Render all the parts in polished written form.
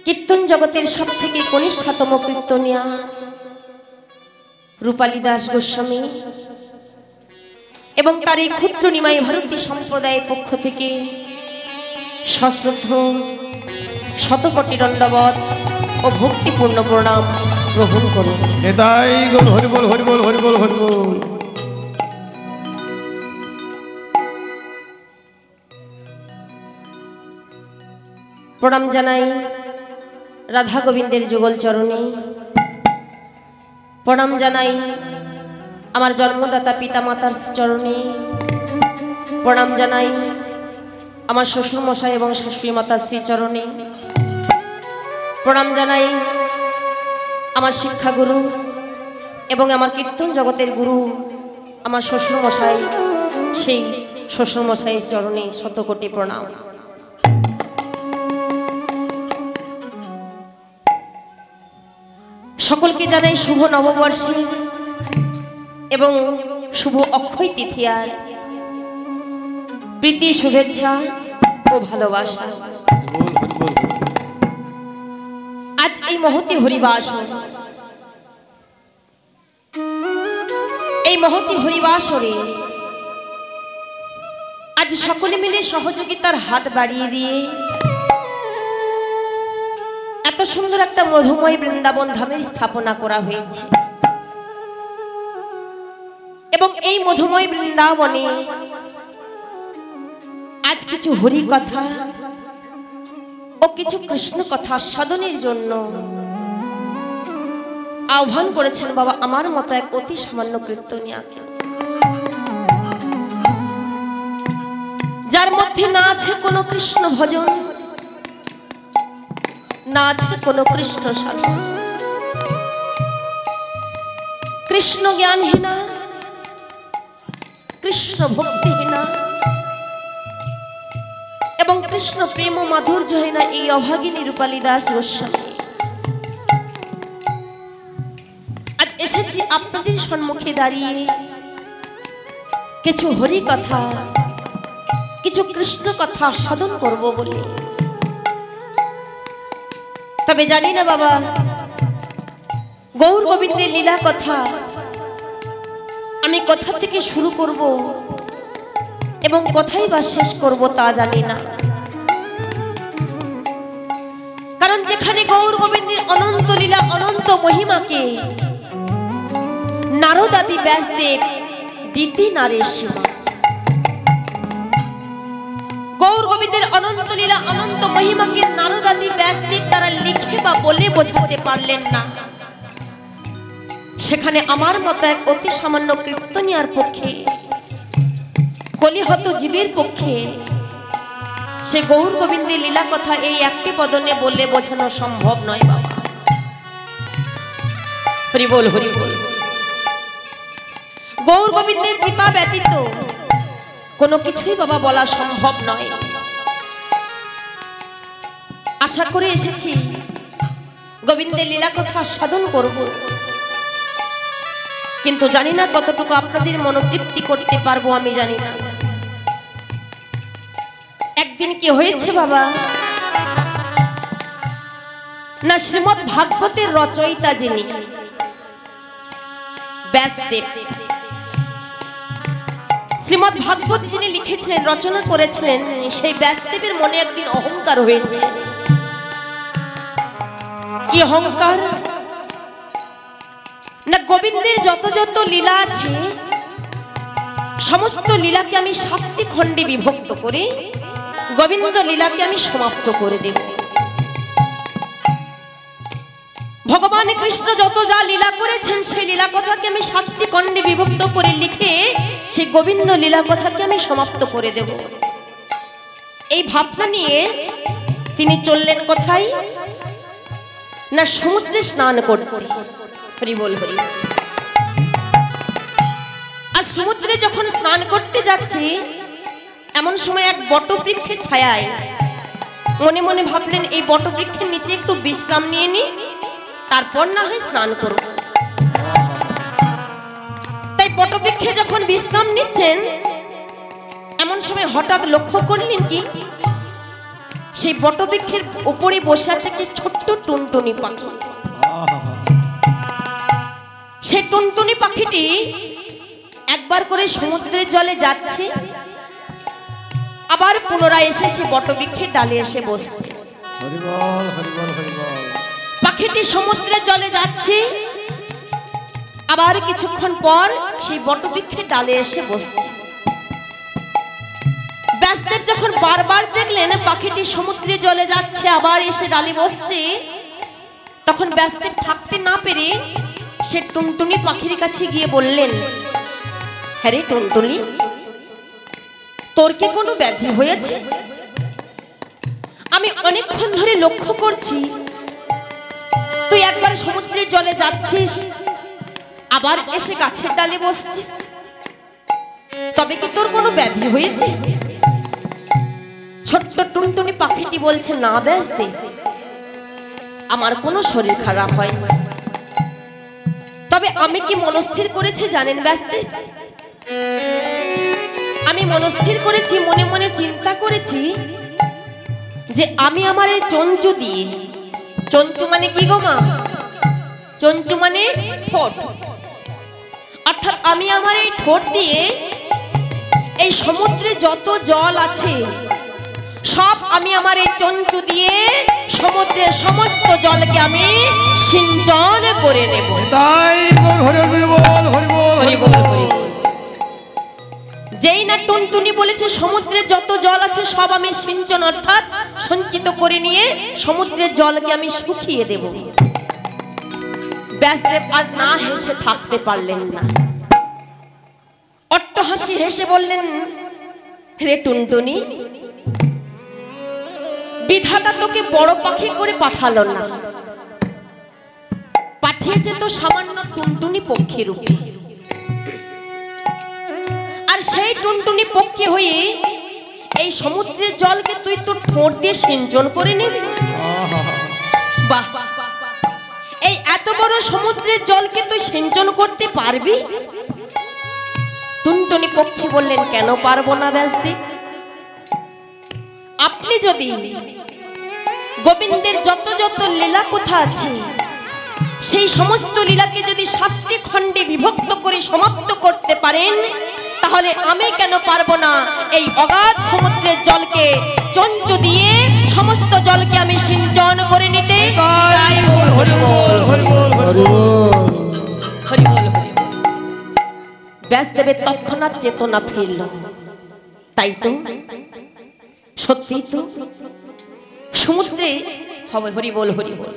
কীর্তন জগতের সব থেকে কনিষ্ঠতম কীর্তনিয়া রূপালী দাস গোস্বামী এবং তার এই ক্ষুদ্র নিমাই ভারতী সম্প্রদায়ের পক্ষ থেকে সশ্রদ্ধ শতকোটি দণ্ডবত ও ভক্তিপূর্ণ প্রণাম গ্রহণ করুন। এটাই গো হরি বল হরি বল হরি বল হরি বল। প্রণাম জানাই রাধা গোবিন্দের যুগল চরণে, প্রণাম জানাই আমার জন্মদাতা পিতা মাতার চরণে, প্রণাম জানাই আমার শ্বশুর মশাই এবং শাশুড়ি মাতার শ্রীচরণে, প্রণাম জানাই আমার শিক্ষাগুরু এবং আমার কীর্তন জগতের গুরু আমার শ্বশুর মশাই, সেই শ্বশুর মশাইয়ের চরণে শতকোটি প্রণাম। সকলকে জানাই শুভ নববর্ষের এবং শুভ অক্ষয় তৃতীয়ার প্রীতি শুভেচ্ছা ও ভালোবাসা। আজ এই মহতী হরিবাসর, এই মহতী হরিবাসরে আজ সকলে মিলে সহযোগিতার হাত বাড়িয়ে দিয়ে এত সুন্দর একটা মধুময় বৃন্দাবন ধামের স্থাপনা করা হয়েছে এবং এই মধুময় বৃন্দাবনে আজ কিছু হরি কথা ও কিছু কৃষ্ণ কথা সাধনের জন্য আহ্বান করেছেন বাবা আমার মতো এক অতি সামান্য কীর্তনিয়াকে, যার মধ্যে না আছে কোনো কৃষ্ণ ভজন, না আছে কোনো কৃষ্ণ সাধন, কৃষ্ণ জ্ঞানহীনা, কৃষ্ণ ভক্তিহীনা এবং কৃষ্ণ প্রেম মাধুর্যহীনা এই অভাগিনী রূপালী দাস গোস্বামী আজ এসেছি আপনাদের সম্মুখে দাঁড়িয়ে কিছু হরি কথা, কিছু কৃষ্ণ কথা সাধন করব বলে। তবে জানি না বাবা, গৌর গোবিন্দের লীলা কথা আমি কোথা থেকে শুরু করব এবং কোথায় বা শেষ করব তা জানি না, কারণ যেখানে গৌর গোবিন্দের অনন্ত লীলা অনন্ত মহিমাকে নারদ আদি ব্যাসদেব দিতি নারের সীমা, গৌর গোবিন্দের অনন্ত লীলা অনন্ত মহিমাকে নারদ আদি ব্যাসদেব তারা লিখে বা বলে বোঝাতে পারলেন না, সেখানে আমার মতো এক অতি সামান্য কীর্তনিয়ার পক্ষে, কলিহত জীবের পক্ষে সে গৌর গোবিন্দের লীলা কথা এই একটি বদনে বললে বোঝানো সম্ভব নয় বাবা। হরি বল হরি বল। গৌর গোবিন্দের কৃপা ব্যতীত কোনো কিছুই বাবা বলা সম্ভব নয়। আশা করে এসেছি গোবিন্দের লীলা কথা সাধন করব, কিন্তু জানি না কতটুকু আপনাদের মনোতৃপ্তি করতে পারবো, আমি জানি না। একদিন কি হয়েছে বাবা, না শ্রীমদ্ ভাগবতের রচয়িতা যিনি ব্যাসদেব, শ্রীমদ্ ভাগবত যিনি লিখেছিলেন, রচনা করেছিলেন, সেই ব্যাসদেবের মনে একদিন অহংকার হয়েছে। কি অহংকার? না গোবিন্দের যত যত লীলা আছে সমস্ত লীলাকে আমি 7টি খণ্ডে বিভক্ত করে গোবিন্দ লীলাকে আমি সমাপ্ত করে দেব। ভগবান কৃষ্ণ যত যা লীলা করেছেন সেই লীলা কথাকে আমি 7টি খণ্ডে বিভক্ত করে লিখে সেই গোবিন্দ লীলা কথাকে আমি সমাপ্ত করে দেব। এই ভাবনা নিয়ে তিনি চললেন কোথায়? না সমুদ্রে স্নান করতে। হরি বল হরি। আর সমুদ্রে যখন স্নান করতে যাচ্ছি এমন সময় এক বটবৃক্ষের ছায়ায় মনে মনে ভাবলেন এই বটবৃক্ষের নিচে একটু বিশ্রাম নিয়ে নি, তারপর না হয় স্নান করব। তাই বটবৃক্ষে যখন বিশ্রাম নিচ্ছেন এমন সময় হঠাৎ লক্ষ্য করলেন কি সেই বটবৃক্ষের উপরে বসে আছে একটি ছোট্ট টুনটুনি পাখি। সেই টুনটুনি পাখিটি একবার করে সমুদ্রের জলে যাচ্ছে, আবার পুনরায় এসে সে বটবৃক্ষের ডালে এসে বসছে। পাখিটি সমুদ্রের জলে যাচ্ছে, আবার কিছুক্ষণ পর সেই বটবৃক্ষের ডালে এসে বসছে। ব্যাসদেব যখন বারবার দেখলেন পাখিটি সমুদ্রে জলে যাচ্ছে আবার এসে ডালে বসছে, তখন ব্যাসদেব থাকতে না পেরে সে টুনটুনি পাখির কাছে গিয়ে বললেন, হ্যাঁ রে টুনটুনি, তোর কি কোনো ব্যাধি হয়েছে? আমি অনেকক্ষণ ধরে লক্ষ্য করছি তুই একবার সমুদ্রের জলে যাচ্ছিস, আবার এসে গাছের ডালে বসছিস, তবে কি তোর কোনো ব্যাধি হয়েছে? ছোট্ট টুনটুনি পাখিটি বলছে, না ব্যাসদেব, আমার কোনো শরীর খারাপ হয় না। তবে আমি কি মনস্থির করেছি জানেন ব্যাসদেব? আমি মনস্থির করেছি, মনে মনে চিন্তা করেছি যে আমি আমার এই চঞ্চু দিয়ে, চঞ্চু মানে কি গো মা? চঞ্চু মানে ঠোঁট, অর্থাৎ আমি আমার এই ঠোঁট দিয়ে এই সমুদ্রে যত জল আছে সব আমি আমার এই চঞ্চু দিয়ে সমুদ্রের সমস্ত জলকে আমি সিঞ্চন করে নেব। যেই না টুনটুনি বলেছে সমুদ্রের যত জল আছে সব আমি সিঞ্চন অর্থাৎ সঞ্চিত করে নিয়ে সমুদ্রের জলকে আমি শুকিয়ে দেব, ব্যাসদেব আর না হেসে থাকতে পারলেন না। অট্টহাসি হেসে বললেন, রে টুনটুনি, বিধাতা তোকে বড় পাখি করে পাঠালো না, পাঠিয়েছে তো সামান্য টুনটুনি পক্ষী রূপে। আর সেই টুনটুনি পক্ষী হয়ে এই সমুদ্রের জলকে তুই তোর ঠোঁট দিয়ে সিঞ্চন করে নিবি? বাহ, এই এত বড় সমুদ্রের জলকে তুই সিঞ্চন করতে পারবি? টুনটুনি পক্ষী বললেন, কেন পারবো না ব্যাসদেব? আপনি যদি গোবিন্দের যত যত লীলা কথা আছে সেই সমস্ত লীলাকে যদি 7টি খণ্ডে বিভক্ত করে সমাপ্ত করতে পারেন, তাহলে আমি কেন পারবো না এই অগাধ সমুদ্রের জলকে চঞ্চু দিয়ে সমস্ত জলকে আমি সিঞ্চন করে নিতে? ব্যাসদেবের তৎক্ষণাৎ চেতনা ফিরল। তাই তো, সত্যি তো, সমুদ্রে হবে হরি বল হরি বল।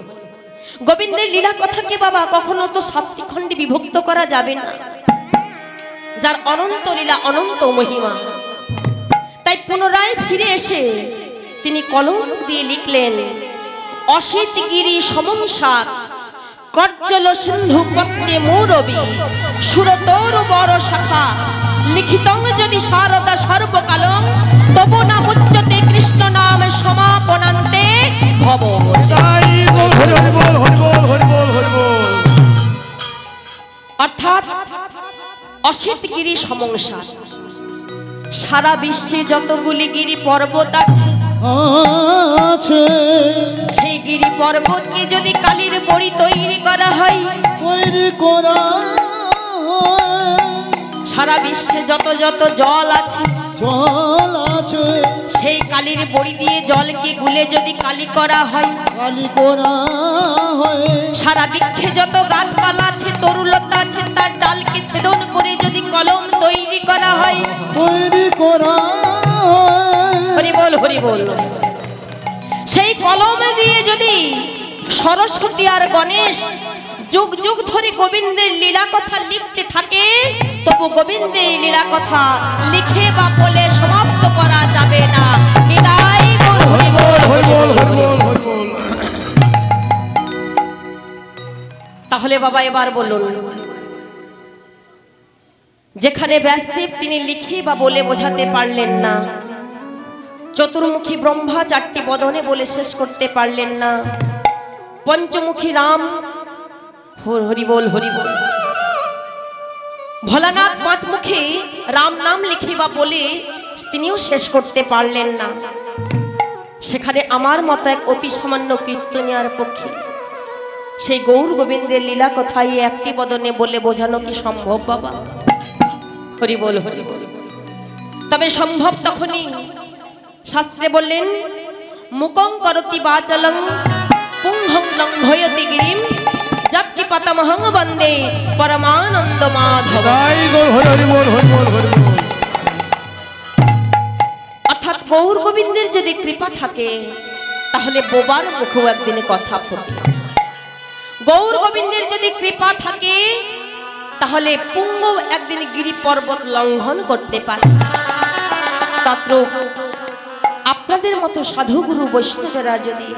গোবিন্দের লীলা কথাকে বাবা কখনো তো 7টি খণ্ডে বিভক্ত করা যাবে না, যার অনন্ত লীলা অনন্ত মহিমা। তাই পুনরায় ফিরে এসে তিনি কলম দিয়ে লিখলেন, অসিত গিরি সমংসাত কর্জল সিন্ধু পত্রে মৌরবী সুরতর বড় শাখা লিখিতং যদি শারদা সর্বকালং তবু না মুচ্যতে কৃষ্ণ নাম সমাপনান্তে ভব। অর্থাৎ অসিত গিরি সমংসার, সারা বিশ্বে যতগুলি গিরি পর্বত আছে সেই গিরি পর্বতকে যদি কালির বড়ি তৈরি করা হয়, সারা বিশ্বে যত যত জল আছে সেই কালির বড়ি দিয়ে জলকে গুলে যদি কালি করা হয়, সারা বৃক্ষে যত গাছপালা আছে তরুলতা আছে তার ডালকে ছেদন করে যদি কলম তৈরি করা হয়, হরি বল হরি বল, সেই কলম দিয়ে যদি সরস্বতী আর গণেশ যুগ যুগ ধরে গোবিন্দের লীলা কথা লিখতে থাকে, তবু গোবিন্দের লীলা কথা লিখে বা বলে সমাপ্ত করা যাবে না। নিতাই গৌর হরি বল হরি বল হরি বল। তাহলে বাবা এবার বলুন, যেখানে ব্যাসদেব তিনি লিখে বা বলে বোঝাতে পারলেন না, চতুর্মুখী ব্রহ্মা 4টি বদনে বলে শেষ করতে পারলেন না, পঞ্চমুখী রাম হরি বল হরি বল, ভোলানাথ 5 মুখে রাম নাম লিখে বা বলে তিনিও শেষ করতে পারলেন না, সেখানে আমার মতো এক অতি সামান্য কীর্তনিয়ার পক্ষে সেই গৌর গোবিন্দের লীলা কথাই একটি বদনে বলে বোঝানো কি সম্ভব বাবা? হরি বল হরি বল। তবে সম্ভব তখনই, শাস্ত্রে বললেন মুকং করতি বাচলং পুংহং লঙ্ঘয়তি গিরিম যাক্কি পাতামহং বন্দে পরমানন্দ মাধব। অর্থাৎ গৌর গোবিন্দের যদি কৃপা থাকে তাহলে বোবার মুখেও একদিনে কথা ফোটে। গৌর গোবিন্দের যদি কৃপা থাকে তাহলে পুঙ্গ একদিন গিরি পর্বত লঙ্ঘন করতে পারে। তত্র আপনাদের মতো সাধুগুরু বৈষ্ণবেরা যদি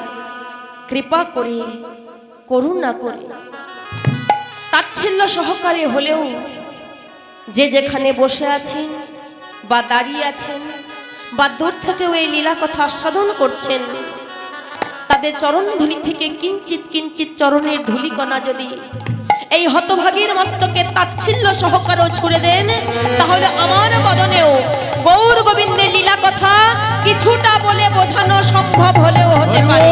কৃপা করে, করুণা করে, তাচ্ছিল্য সহকারে হলেও যে যেখানে বসে আছেন বা দাঁড়িয়ে আছেন বা দূর থেকেও এই লীলা কথা আস্বাদন করছেন, তাদের চরণধূলি থেকে কিঞ্চিত কিঞ্চিত চরণের ধূলিকণা যদি এই হতভাগীর মস্তকে তাচ্ছিল্য সহকারেও ছুড়ে দেন, তাহলে আমার বদনেও গৌর গোবিন্দের লীলা কথা কিছুটা বলে বোঝানো সম্ভব হলেও হতে পারে।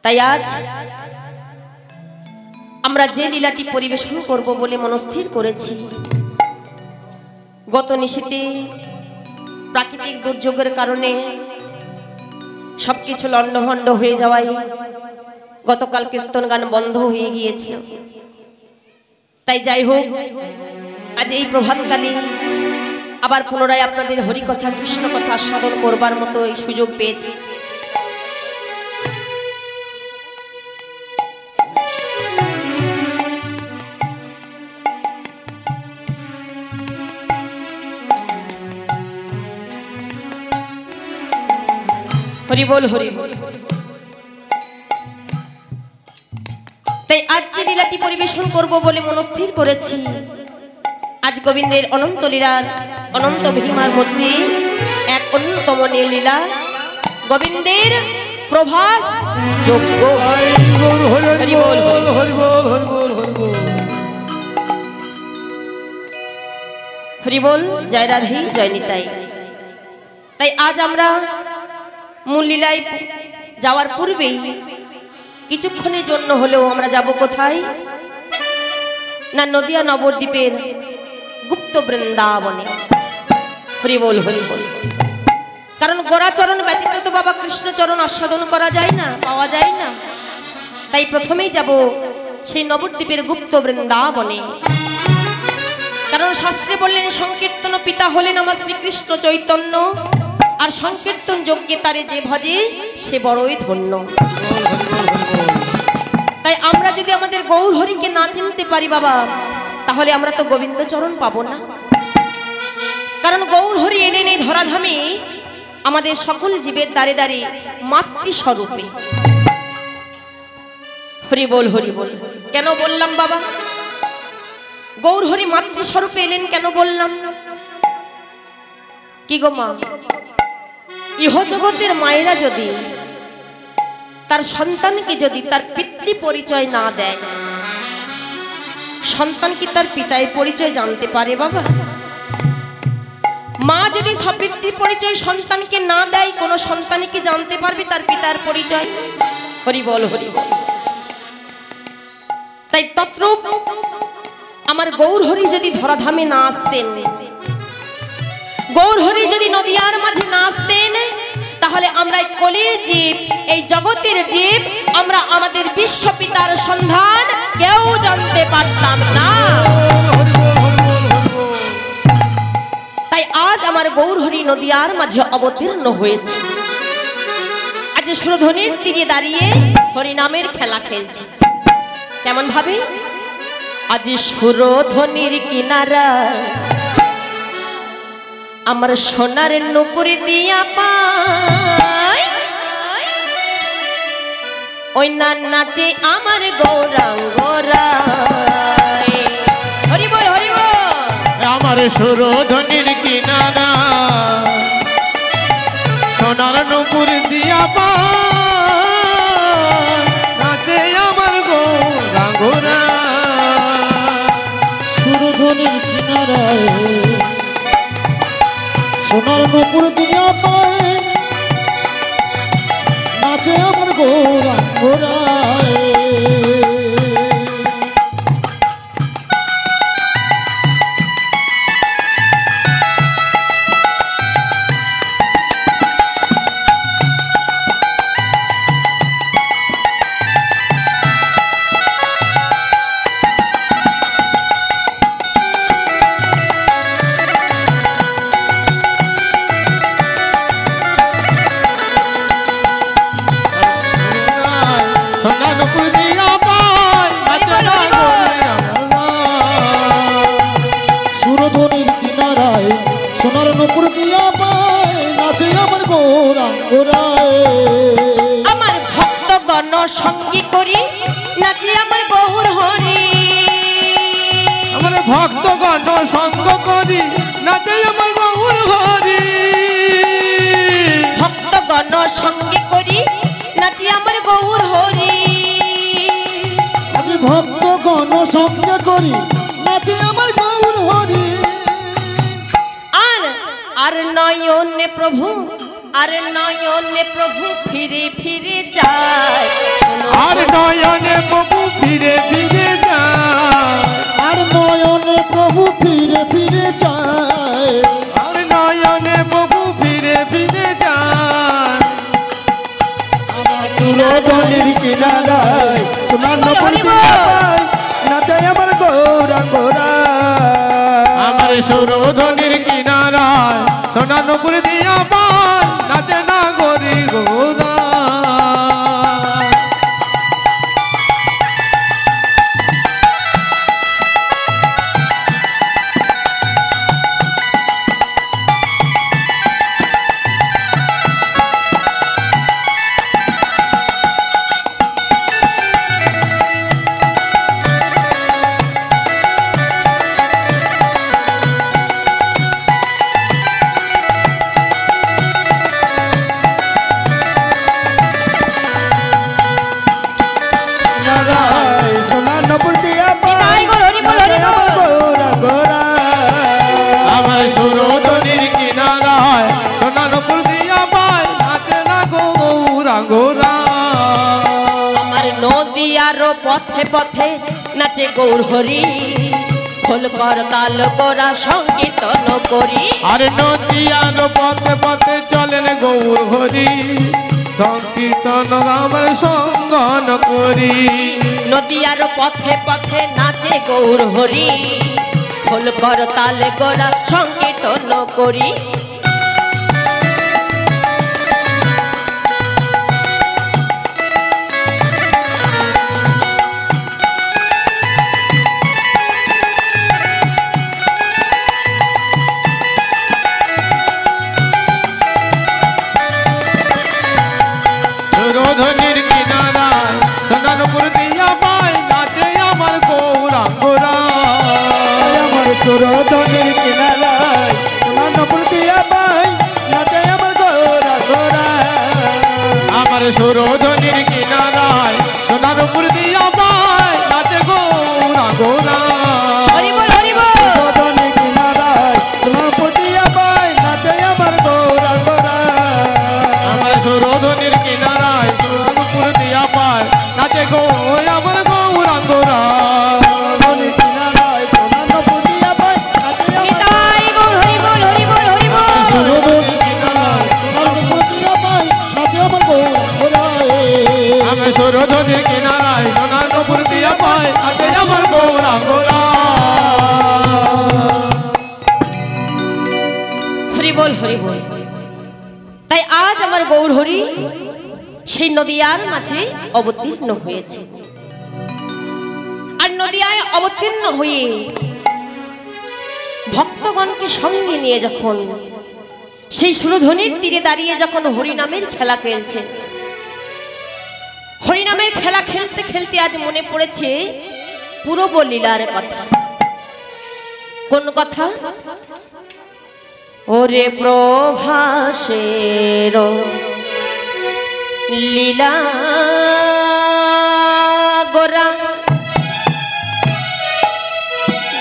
তাই আজ আমরা যে লীলাটি পরিবেশন করব বলে মনস্থির করেছি, গত নিশীতে প্রাকৃতিক দুর্যোগের কারণে সবকিছু লণ্ডভণ্ড হয়ে যাওয়ায় গতকাল কীর্তন গান বন্ধ হয়ে গিয়েছে। তাই যাই হোক, আজ এই প্রভাতকালে আবার পুনরায় আপনাদের হরিকথা কৃষ্ণ কথা আস্বাদন করবার মতো এই সুযোগ পেয়েছি। হরি বল হরি বল। তাই আজ যে লীলাটি পরিবেশন করব বলে মনস্থির করেছি, আজ গোবিন্দের অনন্ত লীলার অনন্ত মহিমার মধ্যে এক অন্যতম লীলা গোবিন্দের প্রভাস যজ্ঞ। হরি বল হরি বল হরি বল। জয় রাধে জয় নিতাই। তাই আজ আমরা মূল লীলায় যাওয়ার পূর্বেই কিছুক্ষণের জন্য হলেও আমরা যাব কোথায় না, নদিয়া নবদ্বীপের গুপ্ত বৃন্দাবনে। হরি বল হরি বল। কারণ গোরাচরণ ব্যতীত তো বাবা কৃষ্ণচরণ আস্বাদন করা যায় না, পাওয়া যায় না। তাই প্রথমেই যাব সেই নবদ্বীপের গুপ্ত বৃন্দাবনে। কারণ শাস্ত্রে বললেন সংকীর্তন পিতা হলেন আমার শ্রীকৃষ্ণ চৈতন্য, আর সংকীর্তন যজ্ঞে তারে যে ভজে সে বড়ই ধন্য। তাই আমরা যদি আমাদের গৌর হরিকে না চিনতে পারি বাবা, তাহলে আমরা তো গোবিন্দচরণ পাবো না। কারণ গৌর হরি এলেন এই ধরাধামে আমাদের সকল জীবের দ্বারে দ্বারে মাতৃস্বরূপে। হরি বল হরি বল। কেন বললাম বাবা গৌর হরি মাতৃস্বরূপে এলেন, কেন বললাম? কি গো মা, ইহ জগতের মায়েরা যদি তার সন্তানকে যদি তার পিতৃ পরিচয় না দেয়, সন্তান কি তার পিতার পরিচয় জানতে পারে বাবা? মা যদি সপিতৃ পরিচয় সন্তানকে না দেয়, কোন সন্তান কি জানতে পারবে তার পিতার পরিচয়? হরি বল হরি বল। তাই তত্র আমার গৌর হরি যদি ধরাধামে না আসতেন, গৌর হরি যদি নদিয়ার মাঝে না আসতেন, তাহলে আমরা এই কলির জীব, এই জগতের জীব, আমরা আমাদের বিশ্ব পিতার সন্ধান কেউ জানতে পারতাম না। তাই আজ আমার গৌর হরি নদিয়ার মাঝে অবতীর্ণ হয়েছে। আজ সুরধ্বনির তীরে দাঁড়িয়ে হরিনামের খেলা খেলছে। কেমন ভাবে? আজ সুরধ্বনির কিনারা আমার সোনার নুপুর দিয়া পায়, ওই না নাচে আমার গৌরাঙ্গরায়। হরি বল হরি বল। আমার সুরধ্বনির কিনারা সোনার নুপুর দিয়া পায়, নাচে আমার গৌরাঙ্গরায়। সুরধ্বনির কিনারায় নুপুর দিয়া পায় নাচে আমার গৌরাঙ্গরায় সোনার নুপুর দিয়া পায় নাচে না সুরধনির কিনারায় সোনার নুপুর দিয়া পায় নাচে আমার গৌরাঙ্গরায় আমার ভক্তগণ সঙ্গী করি নাচে আমার গৌর হরি। আমার ভক্তগণ সঙ্গ করি নাচে আমার গৌর হরি। ভক্তগণ সঙ্গী করি নাচে আমার গৌর হরি। আমি ভক্তগণ সঙ্গে করি নাচে আমার গৌর হরি আর আর নয়নে প্রভু আর নয়নে প্রভু ফিরে ফিরে যায়। আর নয়নে প্রভু ফিরে ফিরে যায়। আর নয়নে প্রভু ফিরে ফিরে চায় আর নয়নে প্রভু ফিরে ফিরে যায়। আমার সুরধনির কিনারায় সোনার নুপুর দিয়া পায় নাচে আমার গৌরাঙ্গরায় আমার সুরধনির কিনারায় সোনার নুপুর দিয়া পায় নাচে না গরি গৌরা। সোনার নুপুর দিয়া পায় তাই গো, হরি বল, হরি বল। গৌরাঙ্গরায় আমার সুরধনির কিনারায় সোনার নুপুর দিয়া পায় নাচে না গৌরাঙ্গরা। আমার নদীয়ার পথে পথে নাচে গৌর হরি। খোল কর তাল গোরা সংকীর্তন করি। আর নদিয়ার পথে পথে চলেন গৌর হরি। সংকীর্তন আমার সঙ্গন করি। নদীয়ার পথে পথে নাচে গৌর হরি। খোল কর তাল গোরা সংকীর্তন করি। সুরধনির কিনারায় সোনার নুপুর দিয়া পায় নাচে আমার গৌরাঙ্গরা। আমার সুরধনির কিনারায় সোনার নুপুর দিয়া পায় নাচে আমার গৌরাঙ্গরায় আমার সুরধনির কিনারায় সোনার নুপুর দিয়া পায় নাচে গৌরাঙ্গরা। হরি বল, হরি বল। সুরধনির কিনারায় সোনার নুপুর দিয়া পায় নাচে আমার গৌরাঙ্গরায় আমার সুরধনির কিনারায় সোনার নুপুর দিয়া পায় নাচে আমার গৌরাঙ্গরা। সুরধনির কিনারায় সোনার নুপুর দিয়া পায় নাচে আমার নিতাই গৌর হরি বল, হরি বল, হরি বল। সুরধনির কিনারায় সোনার নুপুর দিয়া পায় নাচে আমার গৌরাঙ্গরায় আমার সুরধনির কিনারায় সোনার নুপুর দিয়া পায় নাচে আমার গৌরাঙ্গরা। হরি বল, হরি বল। তাই আজ আমার গৌর হরি সেই নদিয়ার মাঝে অবতীর্ণ হয়েছে। আর নদিয়ায় অবতীর্ণ হয়ে ভক্তগণকে সঙ্গে নিয়ে যখন সেই সুরধনির তীরে দাঁড়িয়ে যখন হরিনামের খেলা খেলছে, হরিনামের খেলা খেলতে খেলতে আজ মনে পড়েছে পূরব লীলার কথা। কোন কথা? ওরে প্রভাসের লীলা গোরা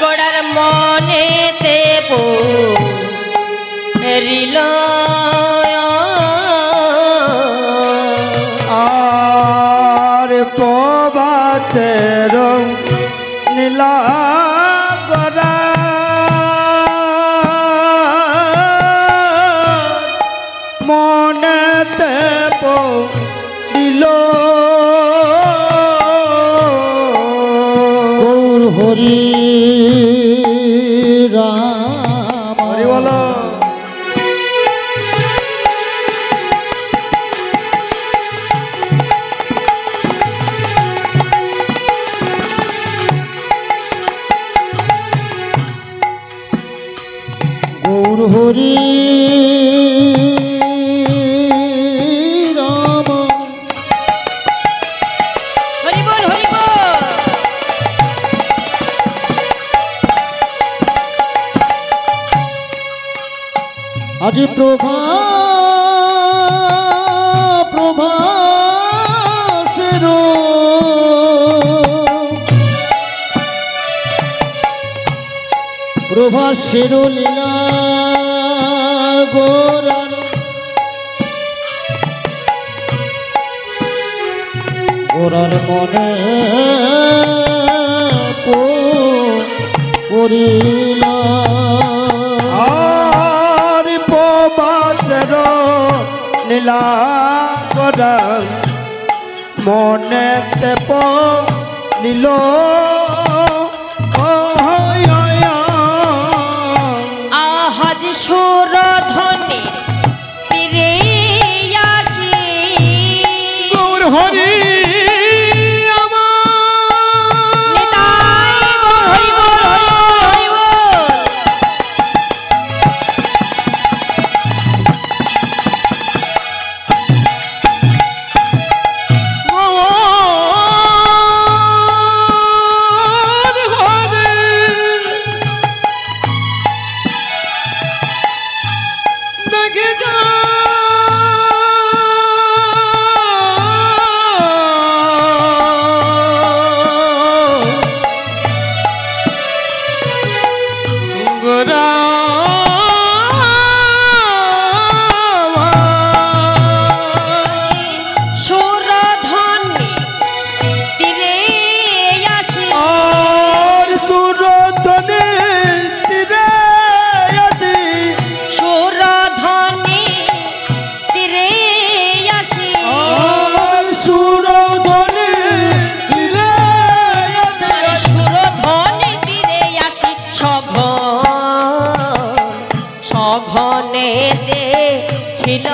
গোড়ার মনেতে লীলা আর প্রভাতের নীলা গরা মনেতে পড়িল গৌর হরি রাম হরি বলো গৌর হরি রাম হরি বল হরি বল। আজি প্রভাসের প্রভাসের লীলা গোরার গোরার মনে পড়িলা আর প্রভাতের নীলা গরা মনেতে পড়িল আহাজ সুরধনে ফিরে আসি গৌর হরি নিতাই গৌর হরি বল হরি বল হরি বল। সুরধনে ফিরে আসি আর সুরধনে তীরে আসি সুরধনে ফিরে আসি আর সুরধনে তীরে আরে সুরধনে ফিরে আসি সঘনে দেখিল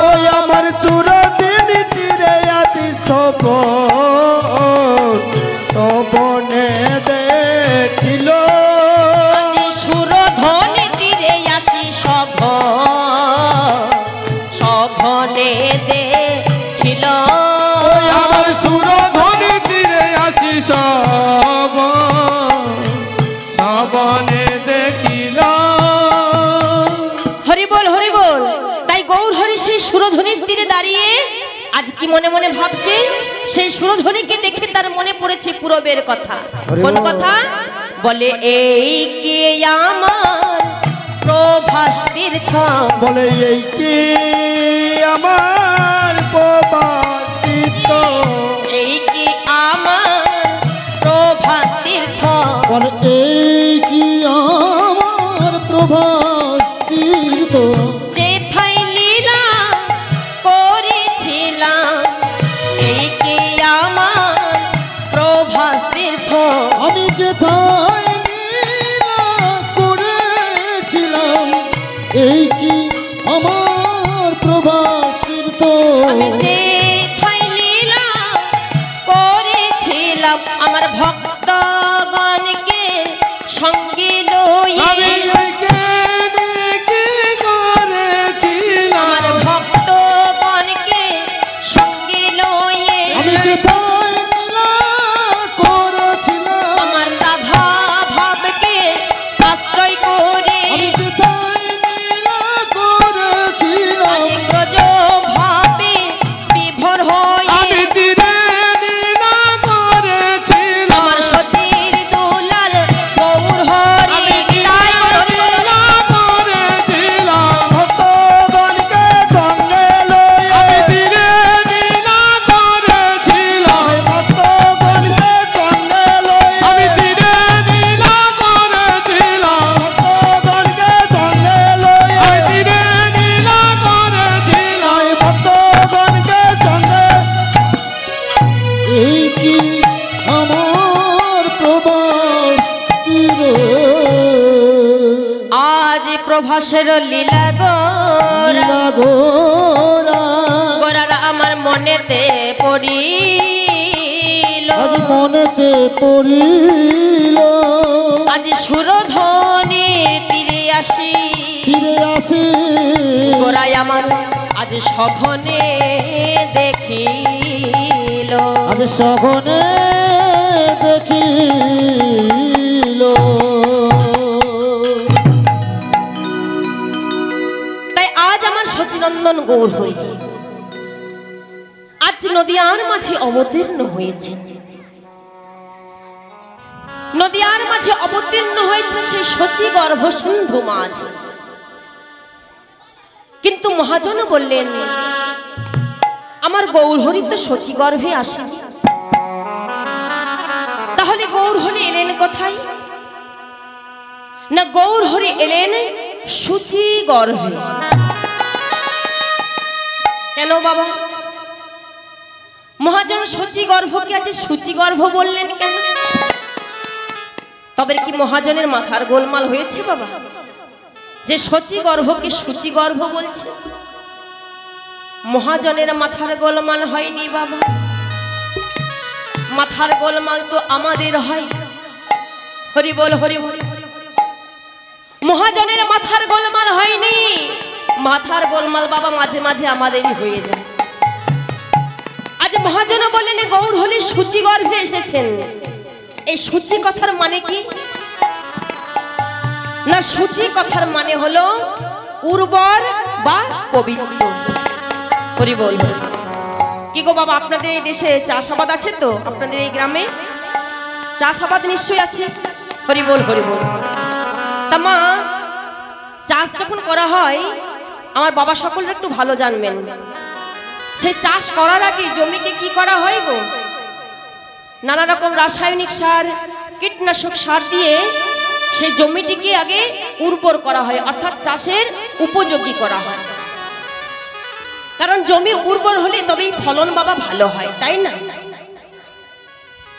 ওই আমার সুরধনে তীরে আসি সবনে দেখিল আরে সুরধনে ফিরে আসি সঘনে দেখিল ওই আমার সুরধনি তীরে আসি সবনে দেখিল। হরি বল হরি বল। তাই গৌর হরি সেই সুরধনির তীরে দাঁড়িয়ে আজ কি মনে মনে ভাবছে, সেই সুরধনিকে দেখে তার মনে পড়েছে পূরবের কথা। কোন কথা? বলে এই কে আমার প্রভাস তীর্থ, বলে এই কি আমার প্রভাতিত এই কি আমার প্রভাস তীর্থ, বলে এই কি আমার প্রভাস তীর্থ যেথায় লীলা করেছিলাম, এই কি আমার প্রভাস তীর্থ, আমি যেথায় লীলা করেছিলাম এই কি আমার প্রভাস তীর্থ আমি যেথায় লীলা করেছিলাম, আমার ভক্তগণকে সঙ্গে লইয়ে, আমি কি করেছিলাম আমার ভক্তগণকে সঙ্গে লইয়ে, আমি যেথায় লীলা করেছিলাম আমার রাধা ভাবকে আশ্রয় করে, আমি যেথায় লীলা করেছিলাম আজ ব্রজ ভাবে হাসের লীলা গোরা লীলা গোরা গোরার আমার মনেতে পড়িল আজ মনেতে পড়িল আজ সুরধ্বনির তীরে আসি ফিরে আসি গোরাই আমার আজ সঘনে দেখিল আজ সঘনে দেখিল তাই আজ আমার সচিনন্দন গৌরহরি আজ নদিয়ার মাঝে অবতীর্ণ হয়েছে নদিয়ার মাঝে অবতীর্ণ হয়েছে সে সচি গর্ভ সিন্ধু মাঝ কিন্তু মহাজন বললেন আমার গৌরহরি তো সচি গর্ভে আসে তাহলে গৌরহরি এলেন কোথায় না গৌরহরি এলেন সূচি গর্ভে কেন বাবা মহাজন সূচি গর্ভকে আজ সূচি গর্ভ বললেন কেন তবে কি মহাজনের মাথার গোলমাল হয়েছে বাবা যে সূচি গর্ভকে সূচি গর্ভ বলছে মহাজনের মাথার গোলমাল হয়নি বাবা মাথার গোলমাল তো আমাদের হয় হরি বল হরি বল মহাজনের মাথার গোলমাল হয়নি মাথার গোলমাল বাবা মাঝে মাঝে আমাদেরই হয়ে যায় আজ মহাজন বলেন গৌরহরি সূচি গর্ভে এসেছেন এই সূচি কথার মানে কি না সূচি কথার মানে হলো উর্বর বা পবিত্র হরি বল কি গো বাবা আপনাদের এই দেশে চাষাবাদ আছে তো আপনাদের এই গ্রামে চাষাবাদ নিশ্চয়ই আছে হরি বল তা মা চাষ যখন করা হয় আমার বাবা সকলরা একটু ভালো জানবেন সেই চাষ করার আগে জমিকে কি করা হয় গো নানা রকম রাসায়নিক সার কীটনাশক সার দিয়ে সেই জমিটিকে আগে উর্বর করা হয় অর্থাৎ চাষের উপযোগী করা হয় কারণ জমি উর্বর হলে তবেই ফলন বাবা ভালো হয় তাই না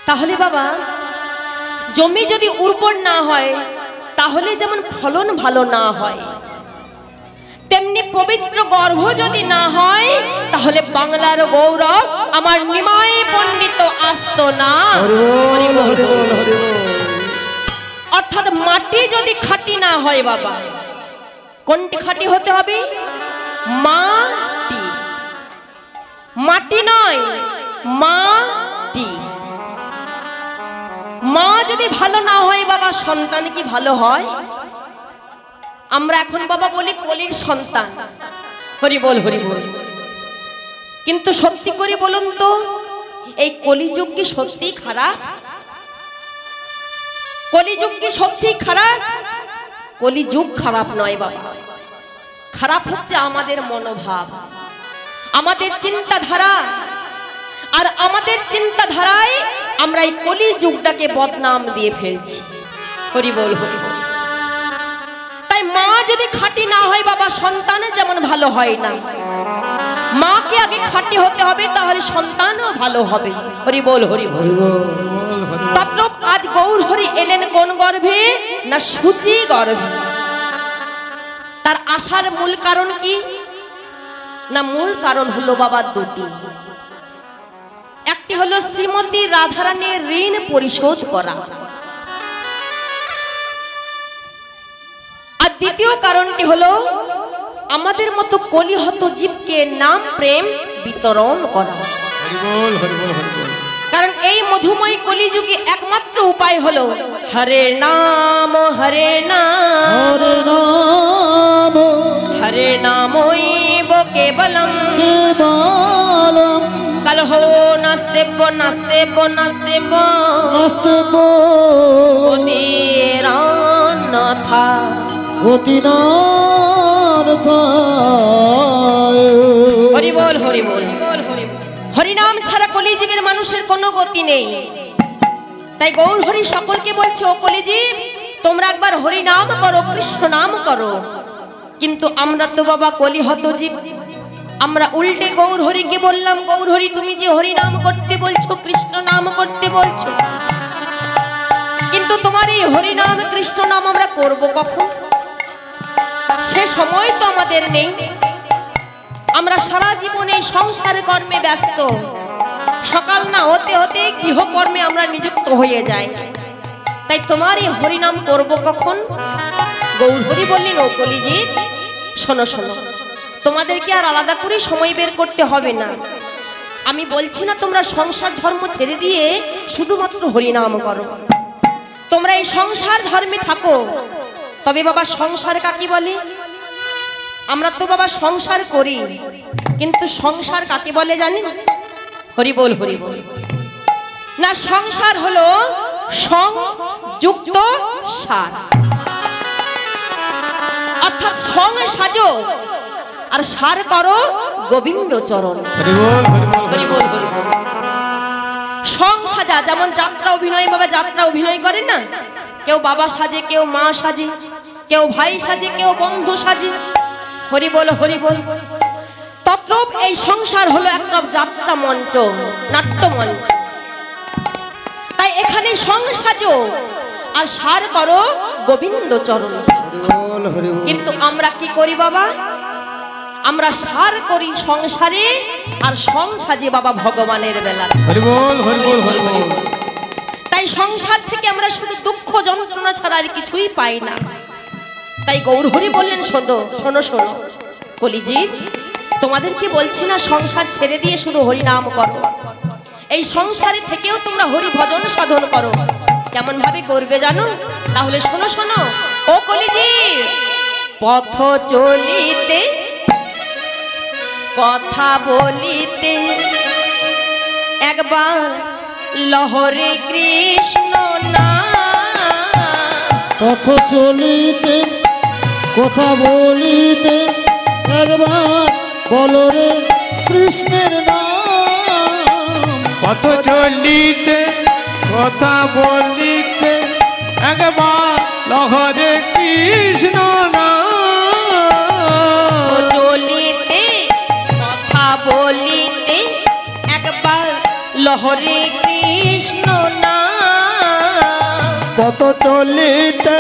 তাহলে বাবা জমি যদি উর্বর না হয় তাহলে যেমন ফলন ভালো না হয় তেমনি পবিত্র গর্ভ যদি না হয় তাহলে বাংলার গৌরব আমার নিমাই পণ্ডিত আসত না অর্থাৎ মাটি যদি খাঁটি না হয় বাবা কোনটি খাঁটি হতে হবে মাটি মাটি নয় মাটি মা যদি ভালো না হয় বাবা সন্তান কি ভালো হয় আমরা এখন বাবা বলি কলির সন্তান হরি বল কিন্তু সত্যি করে বলুন তো এই কলিযুগ কি সত্যি খারাপ কলিযুগ কি সত্যি খারাপ কলিযুগ খারাপ নয় বাবা খারাপ হচ্ছে আমাদের মনোভাব আমাদের চিন্তাধারা আর আমাদের চিন্তাধারায় আমরা এই কলিযুগটাকে বদনাম দিয়ে ফেলছি হরি বল তাই মা যদি খাঁটি না হয় বাবা সন্তানে যেমন ভালো হয় না মাকে আগে খাঁটি হতে হবে তাহলে সন্তানও ভালো হবে হরি বল তদ্রূপ আজ গৌরহরি এলেন কোন গর্ভে না সূচি গর্ভে তার আসার মূল কারণ কি না মূল কারণ হলো বাবা দুটি একটি হলো শ্রীমতী রাধারানীর ঋণ পরিশোধ করা আর দ্বিতীয় কারণটি হলো আমাদের মতো কলিহত জীবকে নাম প্রেম বিতরণ করা কারণ এই মধুময় কলিযুগে একমাত্র উপায় হলো হরে নাম হরে নাম হরে নামৈব কেবলম কলহো নাস্তেব নাস্তেব নাস্তেব গতিরান্যথা হরি বল হরিনাম ছাড়া কলিজীবের মানুষের কোনো গতি নেই তাই গৌরহরি সকলকে বলছে ও কলিজীব তোমরা একবার হরিনাম করো কৃষ্ণ নাম করো কিন্তু আমরা তো বাবা কলিহত জীব আমরা উল্টে গৌরহরিকে বললাম গৌরহরি তুমি যে হরিনাম করতে বলছো কৃষ্ণ নাম করতে বলছো কিন্তু তোমার এই হরিনাম কৃষ্ণ নাম আমরা করব কখন সে সময় তো আমাদের নেই। আমরা সারা জীবনে সংসার কর্মে ব্যস্ত, সকাল না হতে হতে গৃহকর্মে আমরা নিযুক্ত হয়ে যাই। তাই তোমার এই হরিনাম করব কখন? গৌর হরি বললেন, ও কলিজি শোনো শোনো, তোমাদেরকে আর আলাদা করে সময় বের করতে হবে না। আমি বলছি না তোমরা সংসার ধর্ম ছেড়ে দিয়ে শুধুমাত্র হরিনাম করো। তোমরা এই সংসার ধর্মে থাকো, তবে বাবা সংসার কাকে বলে? আমরা তো বাবা সংসার করি, কিন্তু সংসার কাকে বলে জানেন? হরি বল হরি বল না, সংসার হলো সংযুক্ত সার, অর্থাৎ সং সাজো আর সার করো গোবিন্দ চরণ। হরি বল হরি বল হরি বল হরি বল। সং সাজা, যেমন যাত্রা অভিনয়, বাবা যাত্রা অভিনয় করেন না, কেউ বাবা সাজে, কেউ মা সাজে, কেউ ভাই সাজে, কেউ বন্ধু সাজে। হরি বল হরি বল। তত্রূপ এই সংসার হলো একটা যাত্রা মঞ্চ, নাট্য মঞ্চ। তাই এখানে সং সাজো আর সার করো গোবিন্দ চরণ। কিন্তু আমরা কি করি বাবা? আমরা সার করি সংসারে আর সং সাজে বাবা ভগবানের বেলা। হরি বল হরি বল হরি বল। তাই সংসার থেকে আমরা শুধু দুঃখ যন্ত্রণা ছাড়া আর কিছুই পাই না। তাই গৌর হরি বললেন, শোনো শোনো শোনো কলিজি, তোমাদেরকে বলছি না সংসার ছেড়ে দিয়ে শুধু হরি নাম করো। এই সংসারে থেকেও তোমরা হরি ভজন সাধন করো। কেমন ভাবে করবে জানো? তাহলে শোনো শোনো ও কলিজি, পথ চলিতে কথা বলিতে একবার লহরে কৃষ্ণ নাম। পথ চলিতে কথা বলিতে একবার বলো রে কৃষ্ণের নাম। পথ চলিতে কথা বলিতে একবার লহরে কৃষ্ণ নাম। চলিতে কথা বলিতে একবার লহরে কৃষ্ণ নাম। পথ চলিতে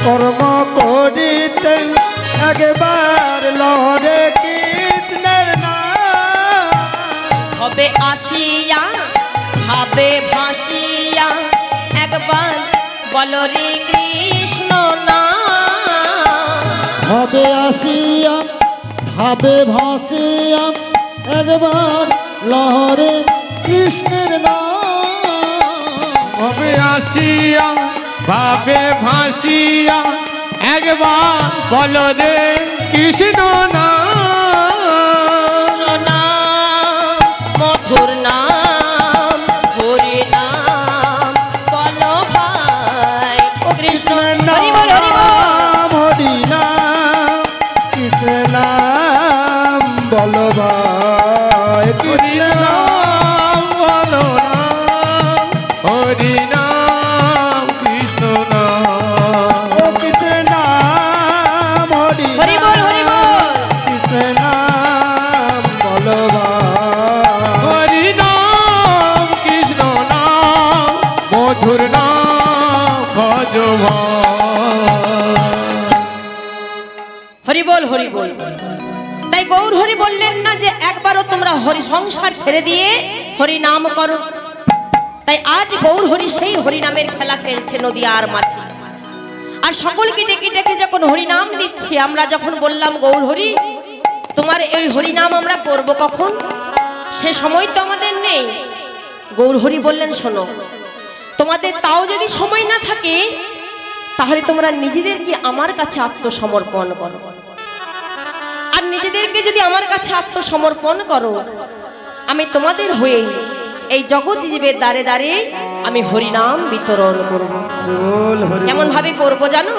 কর্ম করিতে একবার লহরে কৃষ্ণের নাম। হবে আসিয়া ভাবে ভাসিয়া একবার বলো রে কৃষ্ণ নাম। হবে আসিয়া ভাবে ভাসিয়া একবার লহরে কৃষ্ণের নাম। হবে আসিয়া ভাবে ভাসিয়া একবার বলো রে কৃষ্ণ নাম। নাম মধুর নাম হরি নাম বলো ভাই ও কৃষ্ণ। হরি বল হরি বল। হরি নাম কৃষ্ণ নাম বলো ভাই হরি নাম বলো নাম, হরি নাম কৃষ্ণ নাম। ও কৃষ্ণ নাম হরি হরি বল হরি বল। কৃষ্ণ নাম বলো ভাই হরি নাম কৃষ্ণ নাম মধুর নাম ভজ হরি বল হরি বল। তাই গৌর হরি বললেন না যে একবারও তোমরা হরি সংসার ছেড়ে দিয়ে হরি নাম করো। তাই আজ গৌর হরি সেই হরি নামের খেলা খেলছে নদিয়ার মাঝে। আর সকলকে ডেকে ডেকে যখন হরি নাম দিচ্ছে, আমরা যখন বললাম গৌর হরি তোমার এই হরি নাম আমরা করব কখন, সে সময় তো আমাদের নেই। গৌর হরি বললেন, শোনো তোমাদের তাও যদি সময় না থাকে তাহলে তোমরা নিজেদেরকে আমার কাছে আত্মসমর্পণ করো। আর নিজেদেরকে যদি আমার কাছে আত্মসমর্পণ করো, আমি তোমাদের হয়েই এই জগৎ জীবের দ্বারে দ্বারে আমি হরিনাম বিতরণ করব। কেমন ভাবে করব জানো?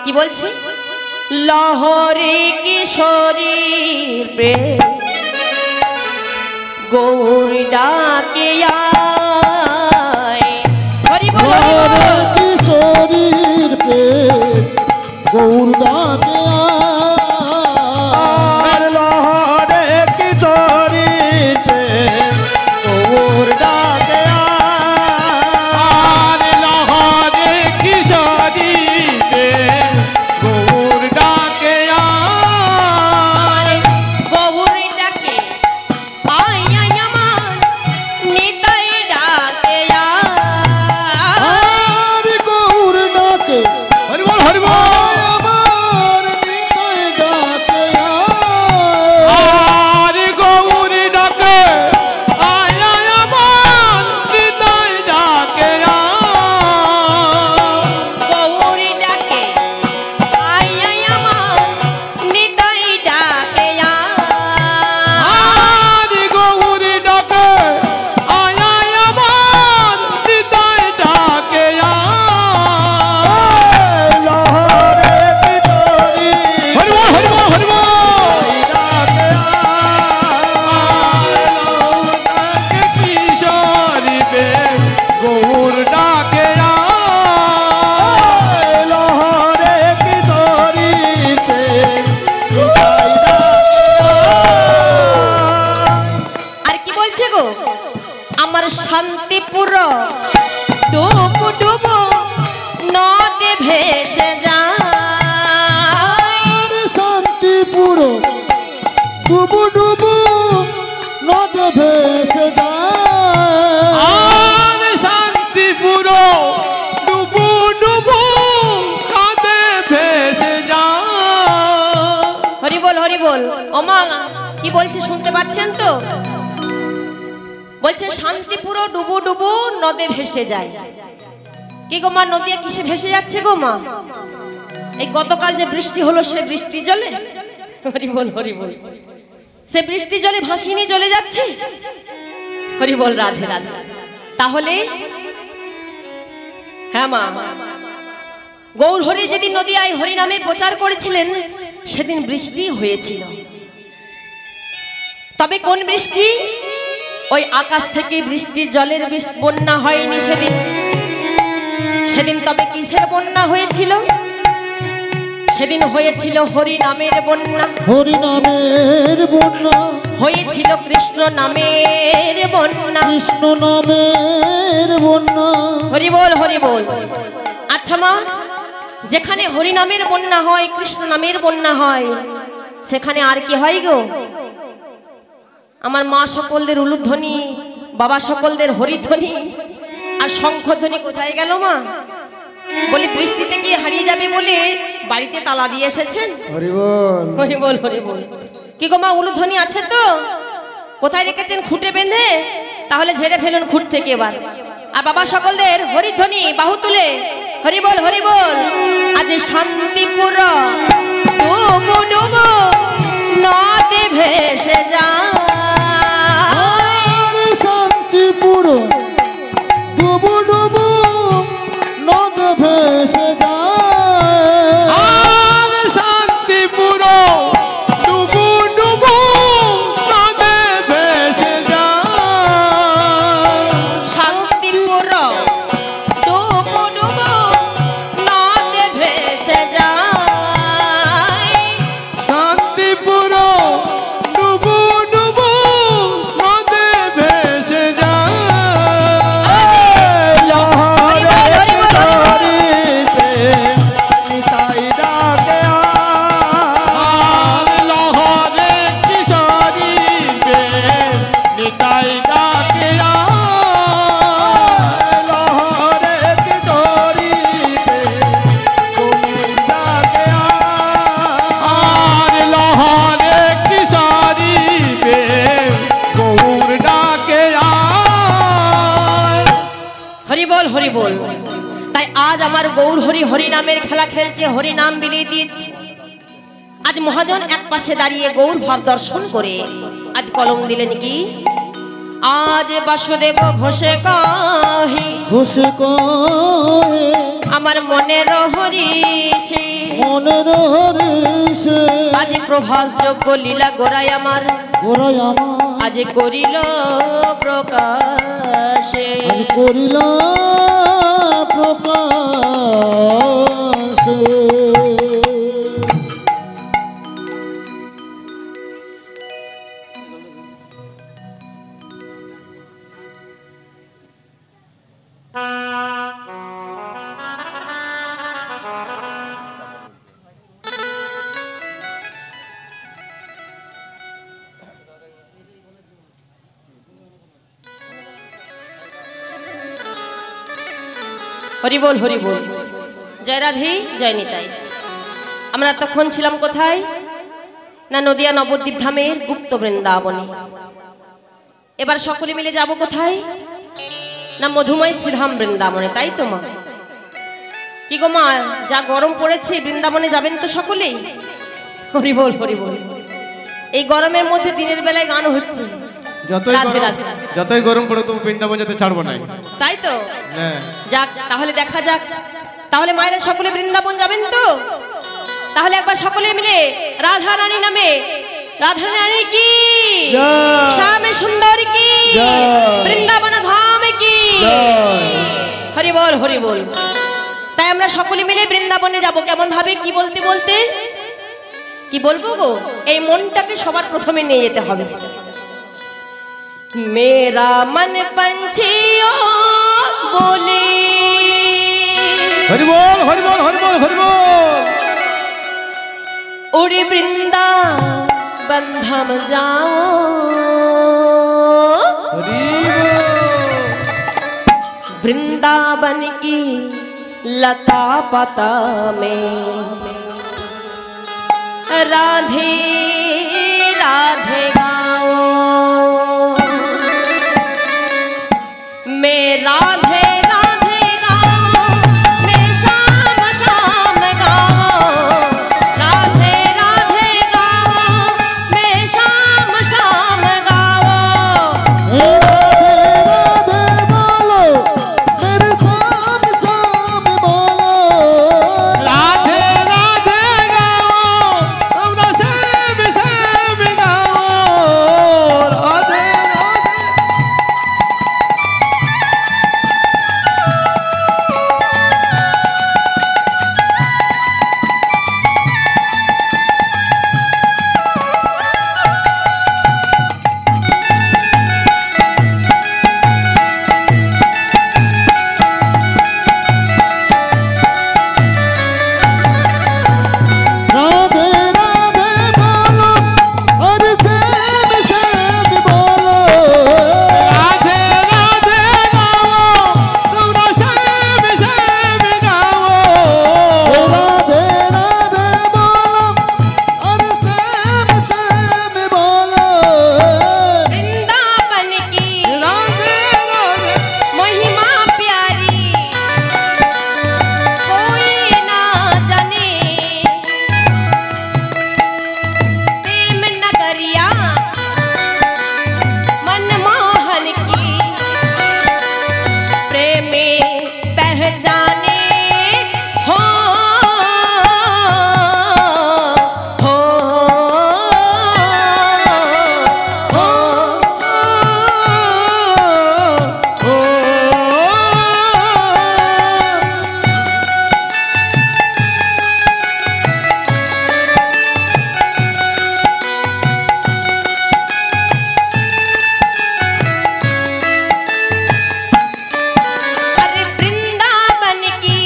কি বলছে? লহরে কিশোরীর প্রেম গৌর ডাকে আয়। হরি বল হরি বল। কিশোরীর প্রেম গৌর ডাকে আর লহরে কিশোরীতে গৌর ডাকে আর লহরে কিশোরীতে গৌর ডাকে গো আমার শান্তিপুর ডুবু ডুবু নদে ভেসে যায় শান্তিপুর ডুবু ডুবু নদে ভেসে যায় আর শান্তিপুর ডুবু ডুবু নদে ভেসে যায়। হরি বল ওমা কি বলছে শুনতে পাচ্ছেন তো? বলছে শান্তিপুর ডুবু ডুবু নদে ভেসে যায়। কি গো মা নদী কিসে ভেসে যাচ্ছে গো মা? এই গতকাল যে বৃষ্টি হলো সে বৃষ্টি জলে হরি বল সে বৃষ্টি জলে ভাসিয়ে নিয়ে চলে যাচ্ছে। হরি বল রাধে রাধে। তাহলে হ্যাঁ মা গৌর হরি যেদিন নদিয়ায় হরি নামের প্রচার করেছিলেন সেদিন বৃষ্টি হয়েছিল। তবে কোন বৃষ্টি? ওই আকাশ থেকে বৃষ্টির জলের বন্যা হয়নি সেদিন। সেদিন তবে কিসের বন্যা হয়েছিল? সেদিন হয়েছিল হরি নামের বন্যা। হরি নামের বন্যা হয়েছিল কৃষ্ণ নামের বন্যা। কৃষ্ণ নামের বন্যা। হরি বল। আচ্ছা মা যেখানে হরি নামের বন্যা হয় কৃষ্ণ নামের বন্যা হয় সেখানে আর কি হয় গো? আমার মা সকলদের উলুধ্বনি, বাবা সকলদের হরিধ্বনি আর শঙ্খধ্বনি কোথায় গেল মা? বলি বৃষ্টিতে গিয়ে হারিয়ে যাবে বলে বাড়িতে তালা দিয়ে এসেছেন। হরি বল। কি গো মা উলুধ্বনি আছে তো? কোথায় রেখেছেন? খুঁটে বেঁধে? তাহলে ঝেড়ে ফেলুন খুঁট থেকে এবার। আর বাবা সকলদের হরিধ্বনি বাহু তুলে হরি বল। আজ শান্তিপুর ডুবু ডুবু নদে ভেসে যায় শান্তিপুর ডুবু ডুবু নদে ভেসে যায় আর শান্তিপুর ডুবু ডুবু নদে ভেসে যায়। শান্তিপুর ডুবু ডুবু নদে ভেসে যায় শান্তিপুর ডুবু ডুবু নদে ভেসে যায়। আর লহরে কিশোরীতে নিতাই ডাকে আর লহরে কিশোরীতে গৌর ডাকে হরি বল। তাই আজ আমার গৌর হরি নামের খেলা খেলছে, হরি নাম বিলিয়ে দিচ্ছে। আজ মহাজন এক পাশে দাঁড়িয়ে গৌর ভাব দর্শন করে আজ কলম দিলেন কি? আজ বাসুদেব ঘোষে কাহি ঘোষে কয়ে আমার মনের হরিষে মনের হরিষে আজ প্রভাস যোগ্য লীলা গোড়ায় আমার গোড়ায় আমার আজ করিল প্রকাশে। আজ করিলা প্রকাশে হরি বল। জয় রাধে জয় নিতাই। আমরা তখন ছিলাম কোথায়? না নদিয়া নবদ্বীপ ধামের গুপ্ত বৃন্দাবনে। এবার সকলে মিলে যাব কোথায়? না মধুময় শ্রীধাম বৃন্দাবনে। তাই তো মা? কি গো মা যা গরম পড়েছে বৃন্দাবনে যাবেন তো সকলেই? হরি বল। এই গরমের মধ্যে দিনের বেলায় গান হচ্ছে। যতই গরম পড়ে তবু বৃন্দাবন যেতে ছাড়বো না। তাই তো হ্যাঁ যাক তাহলে দেখা যাক। তাহলে মায়েরা সকলে বৃন্দাবন যাবেন তো? তাহলে একবার সকলে মিলে রাধা রানী নামে রাধা রানী কি শ্যাম সুন্দর কি বৃন্দাবন ধাম কি হরি বল। তাই আমরা সকলে মিলে বৃন্দাবনে যাব। কেমন ভাবে? কি বলতে কি বলবো গো? এই মনটাকে সবার প্রথমে নিয়ে যেতে হবে। मेरा मन पंछियों बोले हरि बोल हरि बोल हरि बोल हरि बोल। उड़ी वृंदावन धाम जाओ हरि बोल। वृंदावन की लता पता में राधे राधे गाओ। मैं राधे राधे गाओ, मैं शाम शाम गाओ। राधे राधे गाओ, मैं शाम शाम गाओ। राधे राधे बोलो मेरे शाम शाम बोलो। राधे राधे गाओ हमरा श्याम श्याम गाओ। राधे राधे। राधे राधे बोलो हर श्याम श्याम बोलो। राधे राधे गाओ हमरा श्याम श्याम गाओ। राधे राधे बोलो हर श्याम श्याम बोलो। वृंदावन की राधे राधे। महिमा प्यारी कोई ना जाने। प्रेम नगरिया मनमोहन की प्रेम पहचाने हो हो हो। अरे वृंदावन की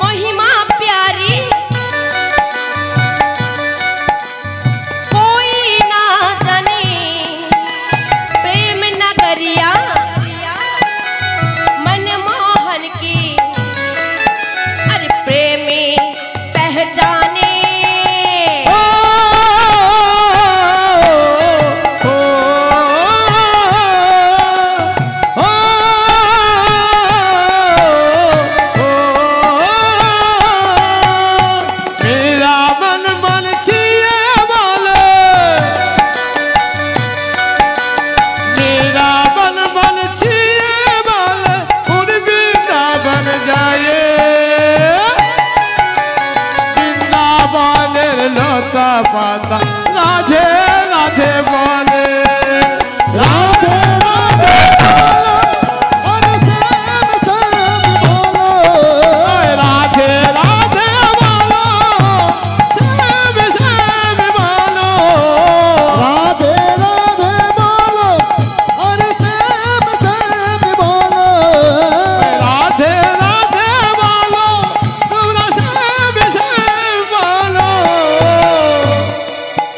महिमा प्यारी कोई ना जाने। प्रेम नगरिया मनमोहन की अरे प्रेम पहचाने। मेरा मन मन छिए बोले। मेरा मन मन छिए बोले उर्मिला बन जाए। वृंदावनेर लता पाता राधे राधे बोले। राधे राधे बोलो हर श्याम श्याम बोलो। राधे राधे बोलो श्याम श्याम बोलो। राधे राधे बोलो हर श्याम श्याम बोलो। राधे राधे बोलो हमरा श्याम श्याम बोलो।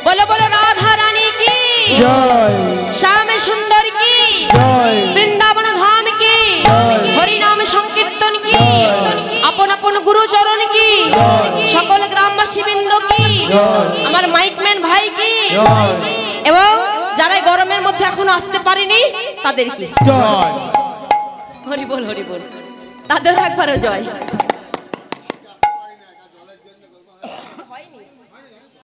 बोलो बोलो राधा रानी की जय श्याम सुंदर की जय वृंदावन धाम की हरि नाम संकीर्तन की अपन अपन गुरु चरण की सकल ग्रामवासी बृंद की আমার মাইকম্যান ভাই কি এবং যারা এই গরমের মধ্যে এখনো আসতে পারেনি তাদের কি জয়। হরি বল তাদেরও একবারও জয়।